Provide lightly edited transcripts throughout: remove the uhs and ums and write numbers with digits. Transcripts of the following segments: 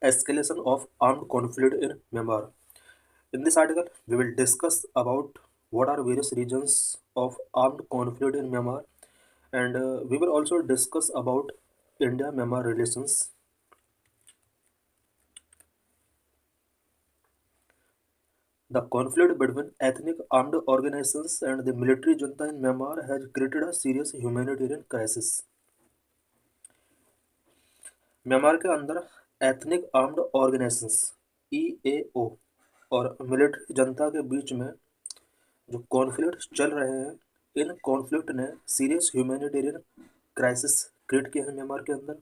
escalation of armed conflict in Myanmar. In this article, we will discuss about what are various regions of armed conflict in Myanmar, and we will also discuss about India-Myanmar relations. The conflict between ethnic armed organizations and the military junta in Myanmar has created a serious humanitarian crisis. Myanmar के अंदर ethnic armed organisations ईएओ और military जनता के बीच में जो conflict चल रहे हैं, इन कॉन्फ्लिक्ट ने सीरियस ह्यूमैनिटेरियन क्राइसिस क्रिएट किया है म्यांमार के अंदर.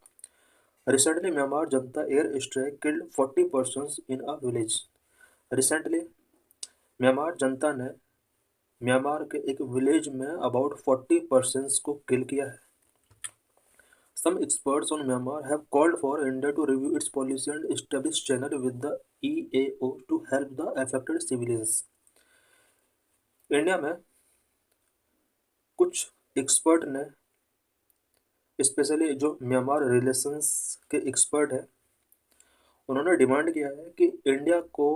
Recently Myanmar Janata air strike killed 40 persons in a village. Recently Myanmar जनता ने म्यांमार के एक विलेज में अबाउट 40 पर्सन्स को किल किया है. Some experts on Myanmar have called for India to review its policy and establish channel with the EAO to help the affected civilians. India में कुछ expert ने, स्पेशली जो म्यांमार रिलेशंस के expert हैं, उन्होंने डिमांड किया है कि इंडिया को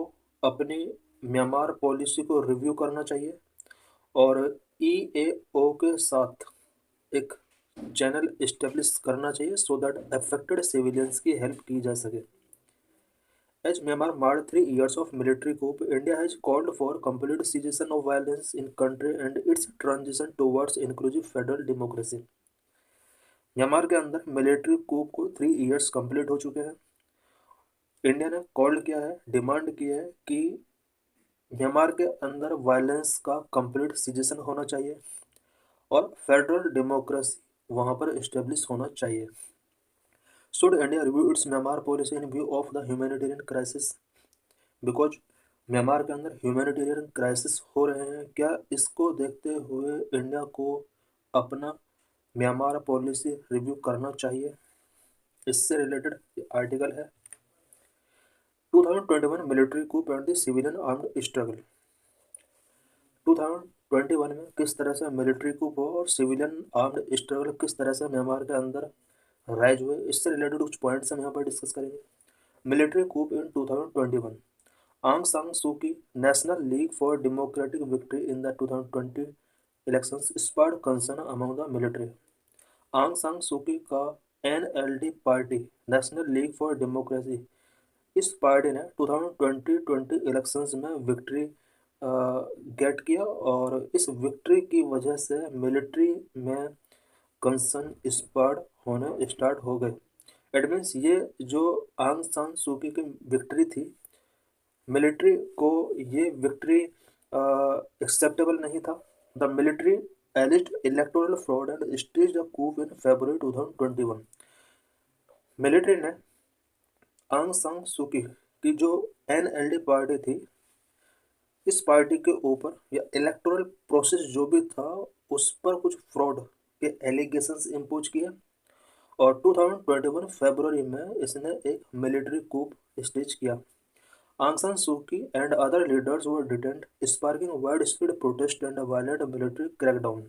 अपनी म्यांमार पॉलिसी को रिव्यू करना चाहिए और EAO के साथ एक चैनल इस्टेब्लिश करना चाहिए सो दैट अफेक्टेड सिविलियंस की हेल्प की जा सके. As Myanmar marked 3 years of military coup, India has called for complete cessation of violence in country and its transition towards inclusive federal democracy. Myanmar के अंदर military कूप को 3 years complete हो चुके हैं. इंडिया ने कॉल किया है, डिमांड की है कि म्यांमार के अंदर वायलेंस का कंप्लीट सीजेशन होना चाहिए और फेडरल डेमोक्रेसी वहाँ पर इस्टेब्लिश होना चाहिए. Should India review its Myanmar policy in view of the humanitarian crisis? Because Myanmar के अंदर ह्यूमैनिटेरियन क्राइसिस हो रहे हैं. क्या इसको देखते हुए इंडिया को अपना म्यांमार पॉलिसी रिव्यू करना चाहिए? इससे रिलेटेड आर्टिकल है 2021 military coup and the civilian armed struggle. 2021 में किस तरह से मिलिट्री कूप हो और सिविलियन आर्म्ड स्ट्रगल किस तरह से म्यांमार के अंदर राइज हुए, इससे रिलेटेड कुछ पॉइंट्स हम यहाँ पर डिस्कस करेंगे. Military coop in 2021. Aung San Suu Kyi, National League for Democratic Victory in the 2020 elections sparked concern among the military. आंग सान सू की का NLD party, national league for democracy, इस पार्टी ने 2020 इलेक्शंस में विक्ट्री गेट किया और इस विक्ट्री की वजह से मिलिट्री में कंसर्न स्पार्ड होने स्टार्ट हो गए. इट मीन्स ये जो आंग सान सू की विक्ट्री थी, मिलिट्री को ये विक्ट्री एक्सेप्टेबल नहीं था. The military alleged electoral fraud and stage the coup in February 2021. Military ने आंग सान सू की जो NLD पार्टी थी, इस पार्टी के ऊपर या इलेक्टोरल प्रोसेस जो भी था उस पर कुछ फ्रॉड के एलिगेशंस इम्पोज किए और 2021 फरवरी में इसने एक मिलिट्री कूप स्टेज किया. Aung San Suu Kyi and other leaders were detained, sparking widespread protest and a violent military crackdown.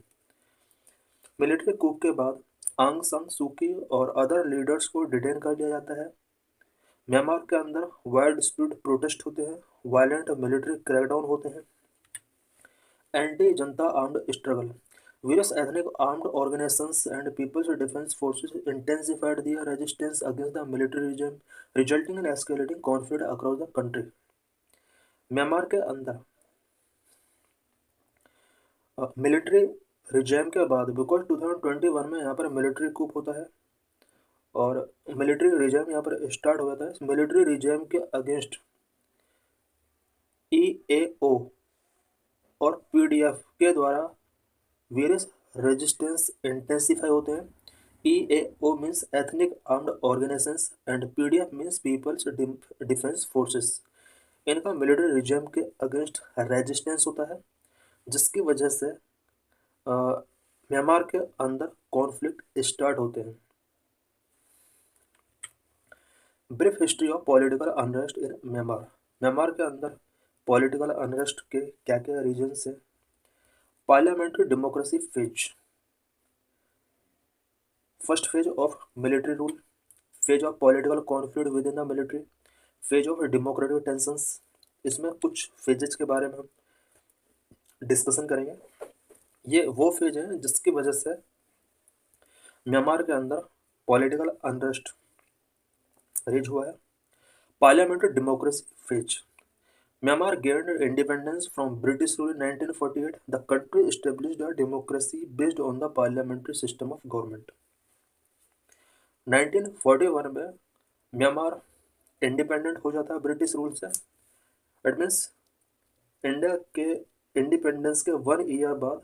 Military coup के बाद आंग सान सू की और अदर लीडर्स को डिटेन कर लिया जाता है. म्यांमार के अंदर वाइड स्प्रेड प्रोटेस्ट होते हैं, वायलेंट मिलिट्री क्रैकडाउन होते हैं. Anti Janata armed struggle. Various ethnic armed organizations and people's defense forces intensified their resistance against the military regime, resulting in escalating conflict across the country. Myanmar के अंदर military regime के बाद, because 2021 में यहाँ पर military कूप होता है और मिलिट्री रिजेम यहाँ पर स्टार्ट हो जाता है. मिलिट्री रिजेम के अगेंस्ट EAO और PDF के द्वारा वेरियस रेजिस्टेंस इंटेंसिफाई होते हैं. EAO means ethnic armed organisations and PDF means people's defence forces. इनका मिलिट्री रिजेम के अगेंस्ट रेजिस्टेंस होता है, जिसकी वजह से म्यांमार के अंदर कॉन्फ्लिक्ट स्टार्ट होते हैं. Brief history of political unrest in Myanmar. Myanmar के अंदर पॉलिटिकल अनरेस्ट के क्या क्या रीजन्स हैं. Parliamentary democracy phase. First phase of military rule. Phase of political conflict within the military. Phase of democratic tensions, इसमें कुछ phases के बारे में हम डिस्कशन करेंगे। ये वो फेज है जिसकी वजह से म्यांमार के अंदर पॉलिटिकल अनरेस्ट रेज हुआ है। Parliamentary democracy phase, Myanmar gained independence from British rule in 1948. The country established a democracy based on the parliamentary system of government. 1941 में म्यांमार इंडिपेंडेंट हो जाता है ब्रिटिश रूल से। इट मीन्स इंडिया के independence के 1 year बाद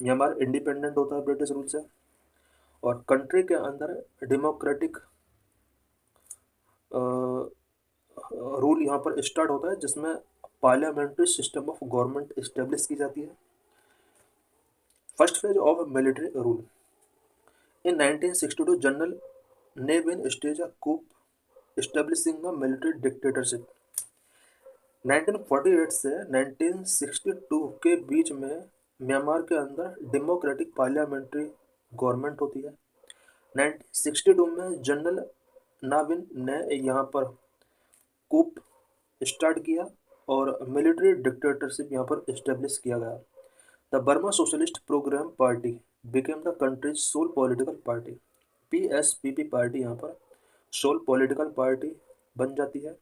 Myanmar independent होता है ब्रिटिश रूल से, और कंट्री के अंदर डेमोक्रेटिक रूल यहाँ पर स्टार्ट होता है, जिसमें parliamentary system of government establish की जाती है। First phase of military rule, in 1962 General Ne Win stage a coup establishing a military dictatorship. 1948 से 1962 के बीच में म्यांमार के अंदर डेमोक्रेटिक पार्लियामेंट्री गवर्नमेंट होती है। 1962 में जनरल नाविन ने यहाँ पर कूप स्टार्ट किया और मिलिट्री डिक्टेटरशिप यहाँ पर इस्टेब्लिश किया गया। The Burma socialist programme party became the country's sole political party. BSPP party यहाँ पर सोल पॉलिटिकल पार्टी बन जाती है।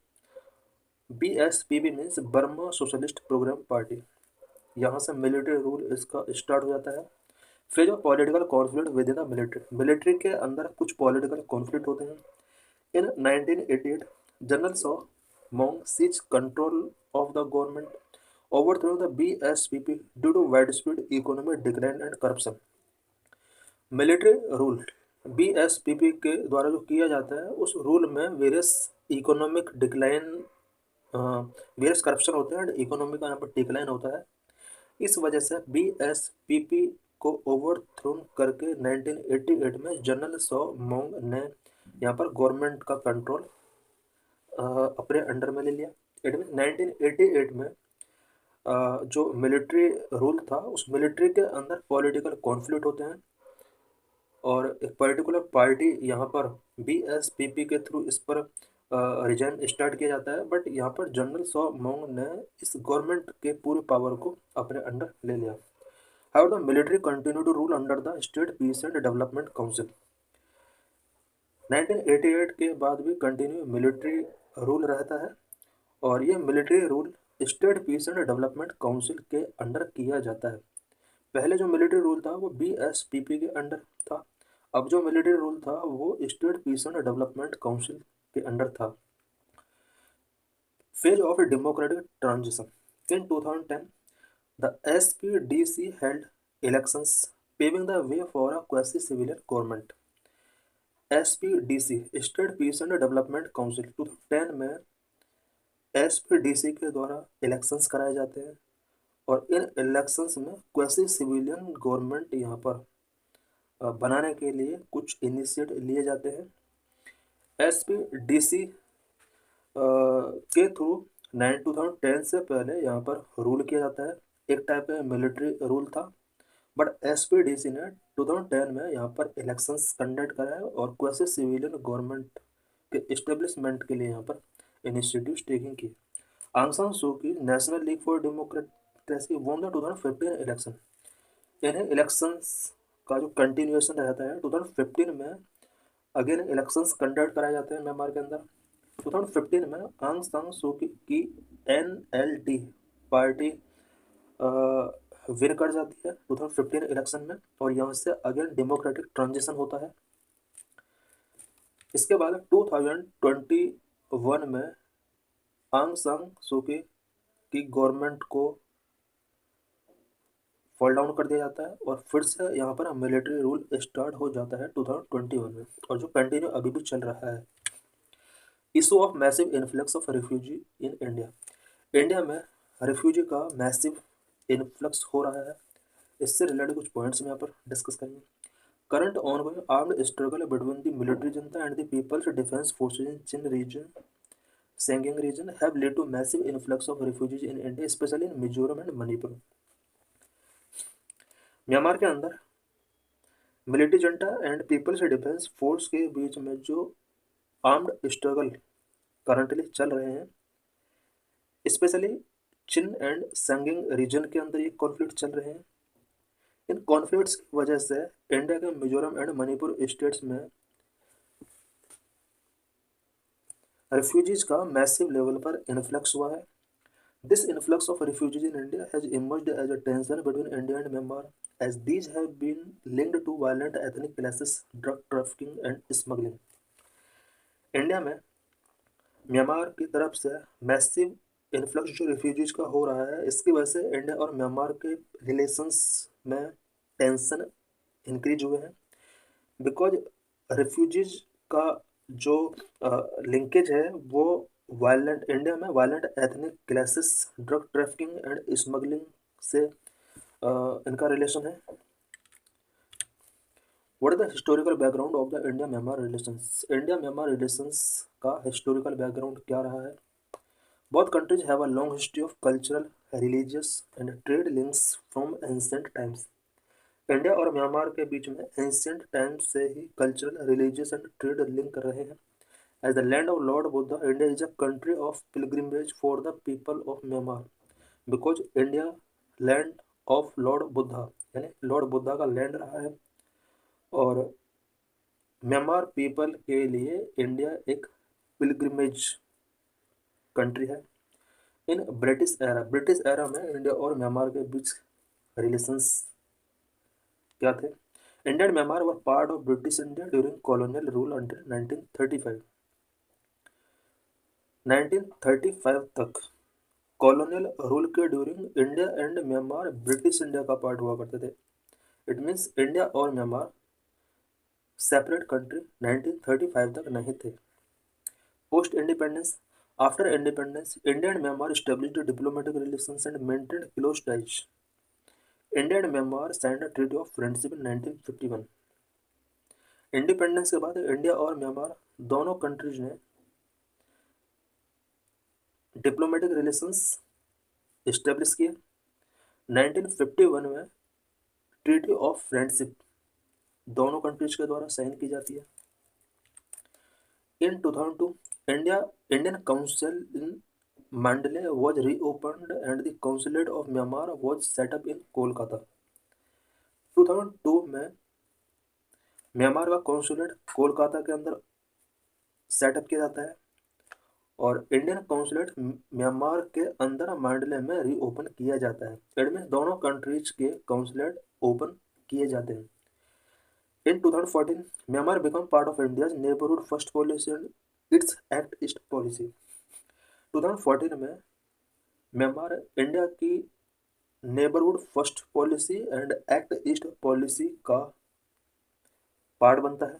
BSPP means Burma socialist programme party. यहाँ से मिलिट्री रूल इसका स्टार्ट हो जाता है। फिर जो political conflict within the military के अंदर कुछ पॉलिटिकल कॉन्फ्लिक्ट होते हैं। In 1988 General Saw Maung seize control of the government, overthrow the BSPP due to widespread economic decline and corruption. Military rule BSPP के द्वारा जो किया जाता है, उस रूल में various economic decline, various corruption होते हैं एंड इकोनॉमी का यहाँ पर डिक्लाइन होता है। इस वजह से BSPP को ओवरथ्रोन करके 1988 में जनरल सॉ मोंग ने यहाँ पर गवर्नमेंट का कंट्रोल अपने अंडर में ले लिया। 1988 में जो मिलिट्री रूल था, उस मिलिट्री के अंदर पॉलिटिकल कॉन्फ्लिक्ट होते हैं और एक पर्टिकुलर पार्टी यहाँ पर BSPP के थ्रू इस पर रिजाइन स्टार्ट किया जाता है। बट यहाँ पर जनरल सॉ मोंग ने इस गवर्नमेंट के पूरे पावर को अपने अंडर ले लिया। How the military continue to rule under the state peace and development council. 1988 के बाद भी कंटिन्यू मिलिट्री रूल रहता है और ये military rule state peace and development council के अंडर किया जाता है। पहले जो मिलिट्री रूल था वो BSPP के अंडर था, अब जो मिलिट्री रूल था वो state peace and development council के अंडर था। Phase of democratic transition, in 2010 the SPDC held elections paving the way for a quasi civilian government. SPDC state peace and development council 2010 में SPDC के द्वारा elections कराए जाते हैं और इन elections में क्वासी सिविलियन गवर्नमेंट यहाँ पर बनाने के लिए कुछ इनिशिएटिव लिए जाते हैं। SPDC के थ्रू 2010 से पहले यहाँ पर रूल किया जाता है। एक टाइप का मिलिट्री रूल था, बट SPDC ने 2010 में यहाँ पर इलेक्शंस कंडक्ट कराए और क्वासी सिविलियन गवर्नमेंट के इस्टेब्लिशमेंट के लिए यहाँ पर इनिशिएटिव टेकिंग की। आंग सान सू की national league for democracy won the 2015 election. इन्हें इलेक्शंस का जो कंटिन्यूएशन रहता है, 2015 में अगेन इलेक्शंस कंडक्ट कराए जाते हैं म्यांमार के अंदर। 2015 में आंग सान सू की NLD पार्टी विन कर जाती है 2015 इलेक्शन में और यहाँ से अगेन डेमोक्रेटिक ट्रांजिशन होता है। इसके बाद 2021 में आंग सान सू की गवर्नमेंट को फॉल डाउन कर दिया जाता है और फिर से यहाँ पर मिलिट्री रूल स्टार्ट हो जाता है 2021 में, और जो कंटिन्यू अभी भी चल रहा है। Issue of massive influx of refugee in India, India में रिफ्यूजी का मैसिव इन्फ्लक्स हो रहा है। इससे रिलेटेड कुछ पॉइंट्स में यहाँ पर डिस्कस करेंगे। Current ongoing armed struggle between the military junta and the people's defence forces in Chin region, Sagaing region have led to massive influx of refugees in India, especially in Mizoram and Manipur. Myanmar के अंदर military junta and peoples defence force के बीच में जो armed struggle currently चल रहे हैं, specially chin and संगिंग reason के अंदर ये कॉन्फ्लिक्ट चल रहे हैं। इन कॉन्फ्लिक्ट्स की वजह से इंडिया के मिजोरम एंड मणिपुर स्टेट्स में रिफ्यूजीज का मैसिव लेवल पर इन्फ्लक्स हुआ है। This influx of refugees in India has emerged as a tension between India and Myanmar, as these have been linked to violent ethnic clashes, drug trafficking, and smuggling. India में Myanmar की तरफ से massive influx जो refugees का हो रहा है, इसकी वजह से इंडिया और म्यांमार के रिलेशंस में टेंशन इंक्रीज हुए हैं। बिकॉज रिफ्यूजीज का जो लिंकेज है वो वायलेंट इंडिया में violent ethnic clashes, drug trafficking and smuggling से इनका रिलेशन है। What is the historical background of the India Myanmar relations? India Myanmar relations का हिस्टोरिकल बैकग्राउंड क्या रहा है? Both countries have a long history of cultural, religious and trade links from ancient times. India और Myanmar के बीच में ancient times से ही cultural, religious and trade link रहे हैं। As the land of Lord Buddha, India is a country of pilgrimage for the people of Myanmar. Because India land of Lord Buddha, यानी Lord Buddha का land रहा है, और Myanmar people के लिए India एक पिलग्रिमेज कंट्री है। इन ब्रिटिश एरा में इंडिया और म्यांमार के बीच रिलेशंस क्या थे? India and Myanmar were part of British India during colonial rule until 1935। 1935 तक कॉलोनियल रूल के during India and Myanmar British India का पार्ट हुआ करते थे। इट मीन्स इंडिया और म्यांमार सेपरेट कंट्री 1935 तक नहीं थे। Post independence, after independence, India and Myanmar established diplomatic relations and maintained close ties. India and Myanmar signed a treaty of friendship in 1951। Independence के बाद India और Myanmar दोनों countries ने diplomatic relations establish किए। 1951 में ट्रीटी ऑफ फ्रेंडशिप दोनों countries के द्वारा साइन की जाती है। In 2002 Indian council in Mandalay was reopened and the consulate of Myanmar was set up in Kolkata. 2002 में म्यांमार का कॉन्सुलेट कोलकाता के अंदर सेटअप किया जाता है, और इंडियन काउंसुलेट म्यांमार के अंदर मंडले में रीओपन किया जाता है। इनमें दोनों कंट्रीज के काउंसुलेट ओपन किए जाते हैं। In 2014, Myanmar became part of India's Neighborhood First Policy and its Act East Policy। 2014 में म्यांमार इंडिया की neighbourhood first policy and act east policy का पार्ट बनता है।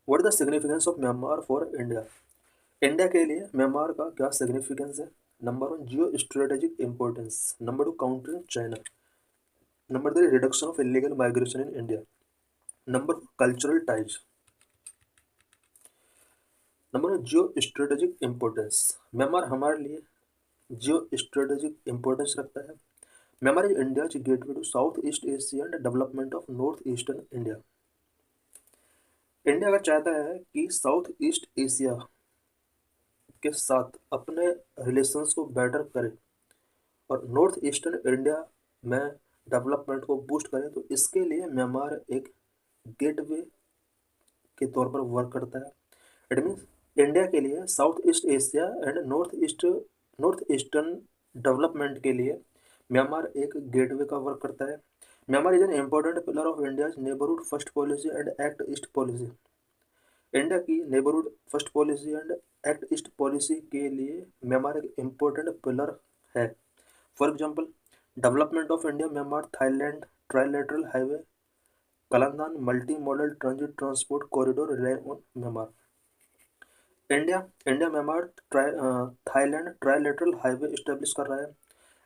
What is the significance of Myanmar for India? India के लिए Myanmar का क्या significance है? Number 1, geo strategic importance. Number 2, countering China. Number 3, reduction of illegal migration in India. Number 4, cultural ties. Number 1, geo strategic importance. Myanmar हमारे लिए geo strategic importance रखता है। Myanmar is India gateway to south east Asia and development of north eastern India. India अगर चाहता है कि south east Asia के साथ अपने रिलेशंस को बेटर करे और नॉर्थ ईस्टर्न इंडिया में डेवलपमेंट को बूस्ट करे, तो इसके लिए म्यांमार एक गेटवे के तौर पर वर्क करता है। इट मीन्स इंडिया के लिए south east Asia and north eastern development के लिए म्यांमार एक गेटवे का वर्क करता है। Myanmar is an important pillar of India's neighbourhood first policy and act east policy. India की neighbourhood first policy and act east policy के लिए Myanmar एक इम्पोर्टेंट पिलर है। For example, development of India Myanmar Thailand trilateral highway, Kaladan multi modal transit transport corridor rely on Myanmar. India Myanmar Thailand trilateral highway establish कर रहा है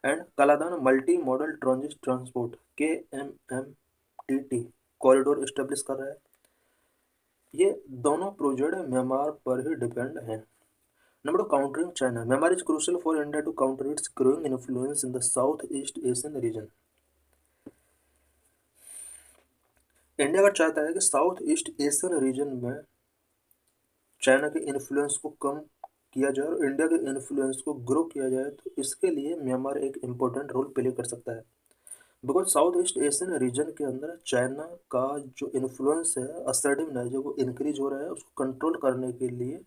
and Kaladan multi modal transit transport KMMTT corridor establish कर रहा है। ये दोनों project Myanmar पर ही डिपेंड हैं। Number 2, countering China. Myanmar is crucial for India to counter its growing influence in the south east Asian region. India अगर चाहता है कि साउथ ईस्ट एशियन रीजन में चाइना के इन्फ्लुएंस को कम किया जाए और इंडिया के इन्फ्लुएंस को ग्रो किया जाए, तो इसके लिए म्यांमार एक इम्पोर्टेंट रोल प्ले कर सकता है। Because south east Asian reason के अंदर चाइना का जो इन्फ्लुएंस है, असर्टिवनेस जो वो इंक्रीज हो रहा है, उसको कंट्रोल करने के लिए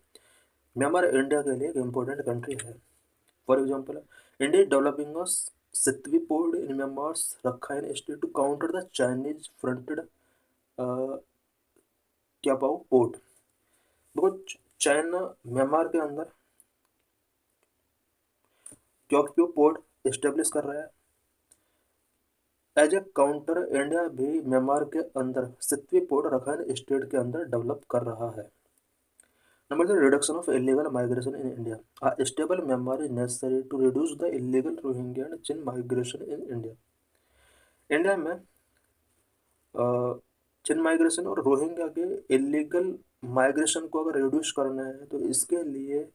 म्यांमार इंडिया के लिए एक इम्पोर्टेंट कंट्री है। For example, India is developing a Sittwe port in Myanmar's Rakhine state to counter the Chinese fronted Kyaukphyu port. Because China Myanmar के अंदर क्योंकि पोर्ट इस्टेब्लिश कर रहा है, एज ए काउंटर इंडिया भी Myanmar के अंदर सितवी पोर्ट रखाइन स्टेट के अंदर डेवलप कर रहा है। Number 3, reduction of illegal migration in India. A stable Myanmar is necessary to reduce the illegal Rohingya and Chin migration in India। India में चिन migration और रोहिंग्या के इलीगल माइग्रेशन को अगर रिड्यूस करना है, तो इसके लिए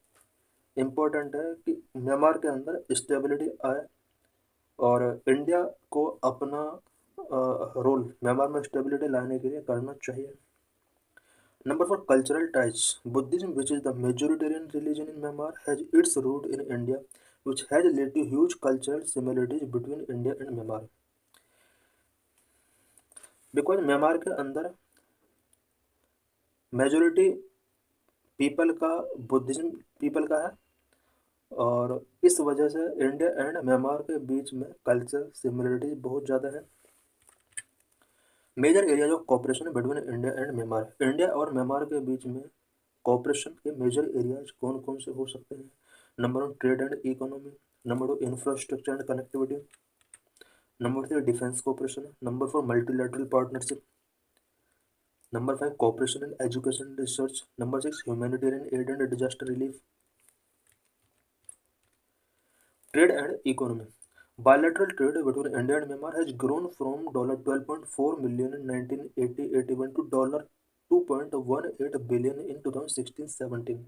इम्पोर्टेंट है कि म्यांमार के अंदर स्टेबिलिटी आए और इंडिया को अपना रोल म्यांमार में स्टेबिलिटी लाने के लिए करना चाहिए। Number 4, cultural ties. Buddhism, which is the majoritarian religion in Myanmar, has its root in India, which has led to huge cultural similarities between India and Myanmar। Because Myanmar के अंदर majority people का Buddhism people का है, और इस वजह से India and Myanmar के बीच में कल्चरल सिमिलरिटीज बहुत ज़्यादा है। Major areas of cooperation between India and Myanmar. India और म्यांमार के बीच में कॉपरेशन के मेजर एरियाज कौन कौन से हो सकते हैं? Number 1, trade and economy. Number 2, infrastructure and connectivity. Number 3, defence cooperation. Number 4, multilateral partnership. Number 5, cooperation in education and research. Number 6, humanitarian aid and disaster relief. Trade and economy. Bilateral trade between India and Myanmar has grown from $12.4 million in 1980-81 to $2.18 billion in 2016-17।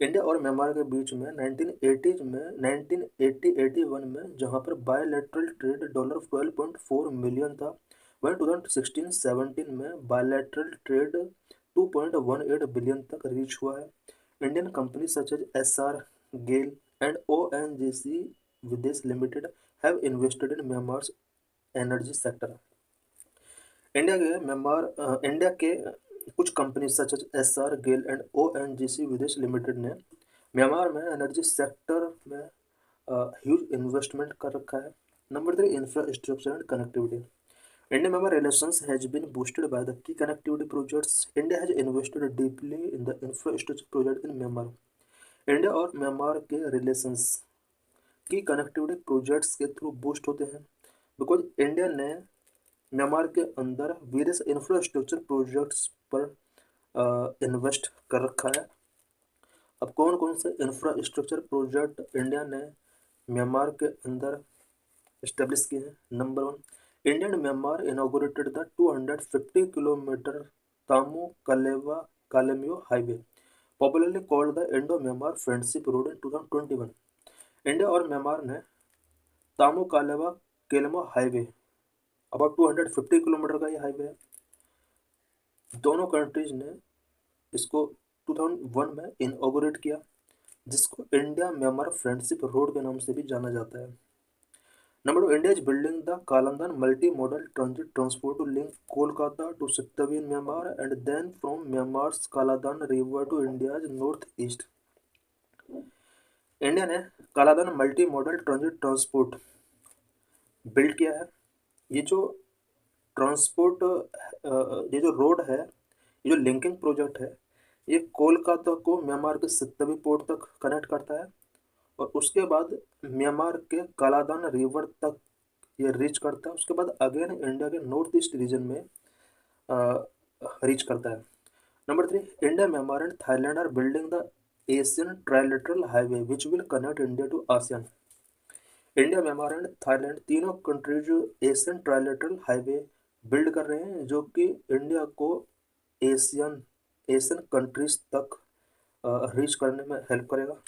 India और Myanmar के बीच में 1980s में 1980-81 में जहां पर bilateral trade $12.4 million था, वहीं 2016-17 में बायलैटरल ट्रेड 2.18 बिलियन तक रीच हुआ है। Indian company such as Essar, GAIL and ONGC Videsh limited have invested in Myanmar's energy sector. India के कुछ company such as Essar, GAIL and ONGC Videsh limited ने म्यांमार में एनर्जी सेक्टर में ह्यूज इन्वेस्टमेंट कर रखा है। Number 3, infrastructure and connectivity. India-Myanmar relations has been boosted by the key connectivity projects. India has invested deeply in the infrastructure project in Myanmar। India और Myanmar के relations की connectivity projects के through boost होते हैं, because India ने Myanmar के अंदर various infrastructure projects पर इन्वेस्ट कर रखा है। अब कौन कौन से इंफ्रास्ट्रक्चर प्रोजेक्ट इंडिया ने म्यांमार के अंदर इस्टेब्लिश किए हैं? Number 1, India and Myanmar inaugurated the 250 kilometre Tamu Kalewa Kalemyo highway, popularly called the Indo Myanmar friendship road in 2021। India और म्यांमार ने तामू कालेवा केलमो हाईवे, अबाउट 250 किलोमीटर का ये हाईवे है, दोनों कंट्रीज ने इसको 2001 में इनॉग्रेट किया, जिसको इंडिया म्यांमार फ्रेंडशिप रोड के नाम से भी जाना जाता है। Number 2, India is building the Kalandan multi-modal transit transport to link Kolkata to Sittavi in Myanmar and then from Myanmar's Kaladan River to India's northeast। India ने Kaladan multi modal transit transport build किया है। ये जो transport ये जो road है, ये जो लिंकिंग प्रोजेक्ट है, ये कोलकाता को म्यांमार के सित्तवी पोर्ट तक कनेक्ट करता है और उसके बाद म्यांमार के कालादान रिवर तक ये रीच करता है। उसके बाद अगेन इंडिया के नॉर्थ ईस्ट रीजन में रीच करता है। Number 3, India Myanmar and Thailand are building the Asian trilateral highway which will connect India to ASEAN. India Myanmar and Thailand तीनों countries Asian trilateral highway build कर रहे हैं, जो कि इंडिया को एशियन कंट्रीज तक रीच करने में हेल्प करेगा।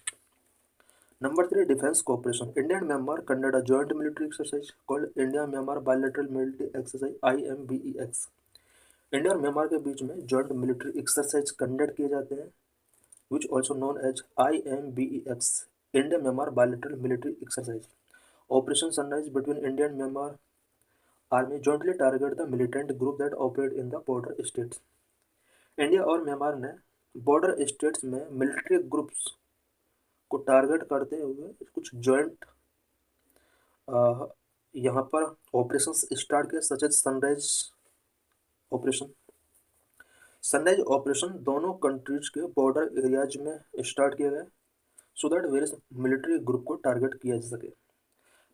Number 3, defense cooperation. India and Myanmar conduct a joint military exercise called India-Myanmar Bilateral Military Exercise (IMBEX। India और म्यांमार के बीच में जॉइंट मिलिट्री एक्सरसाइज कंडक्ट किए जाते हैं, which also known as IMBEX, India-Myanmar Bilateral Military Exercise. Operation Sunrise between India and Myanmar Army jointly target the militant group that operate in the border states. India और Myanmar ने border states में military groups को target करते हुए कुछ joint यहाँ पर operations start किए, such as sunrise operation. Sunrise operation दोनों कंट्रीज के बॉर्डर एरियाज में स्टार्ट किए गए so that various military group को टारगेट किया जा सके।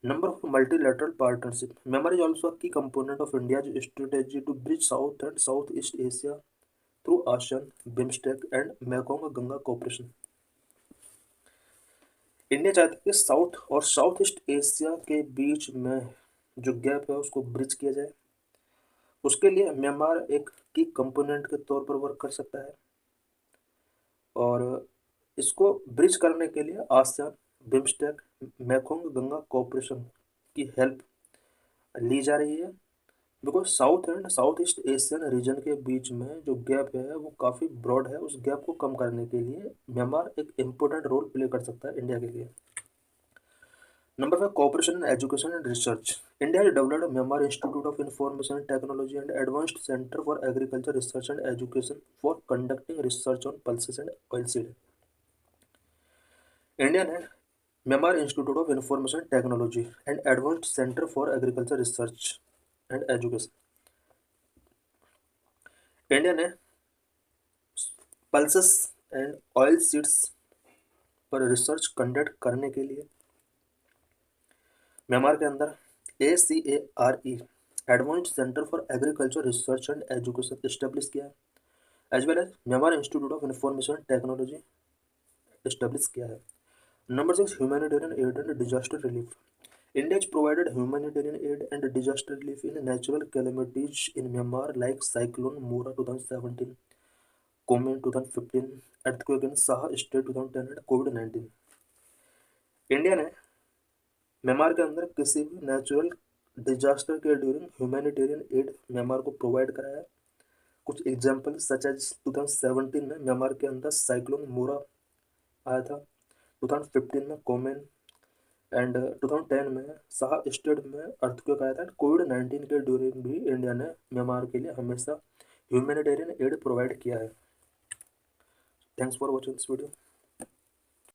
Number of multilateral partnership. Myanmar is also a key component of India's strategy to bridge South and Southeast Asia through ASEAN, BIMSTEC and Mekong Ganga cooperation। India चाहता है कि south और south east Asia के बीच में जो गैप है उसको ब्रिज किया जाए। उसके लिए म्यांमार एक की कंपोनेंट के तौर पर वर्क कर सकता है और इसको ब्रिज करने के लिए ASEAN, BIMSTEC, Mekong Ganga cooperation की हेल्प ली जा रही है, because south and south east Asian reason के बीच में जो गैप है वो काफ़ी ब्रॉड है। उस गैप को कम करने के लिए म्यांमार एक इम्पोर्टेंट रोल प्ले कर सकता है इंडिया के लिए। Number 5, cooperation in education and research. India has developed Myanmar Institute of Information Technology and Advanced Center for Agriculture Research and Education for conducting research on pulses and oilseed. India ने Myanmar institute of information technology and advanced centre for agriculture research and education, India ने pulses and oil seeds पर research conduct करने के लिए Myanmar के अंदर ACARE advanced centre for agriculture research and education establish किया है, as well as Myanmar institute of information technology establish किया है। Number 6, humanitarian aid and disaster relief. India has provided humanitarian aid and disaster relief in natural calamities in Myanmar like Cyclone Mora 2017, Komen 2015, earthquake in Saha State 2010 and COVID-19। India ने Myanmar के अंदर किसी भी natural disaster के during humanitarian add Myanmar को provide कराया है। कुछ एग्जांपल सच एज 2017 में म्यांमार के अंदर साइक्लोन मोरा आया था, 2015 में कोमेन एंड 2010 में साहा स्टेट में अर्थक्वेक आया था। कोविड-19 के ड्यूरिंग भी इंडिया ने म्यांमार के लिए हमेशा ह्यूमैनिटेरियन एड प्रोवाइड किया है। Thanks for watching this video.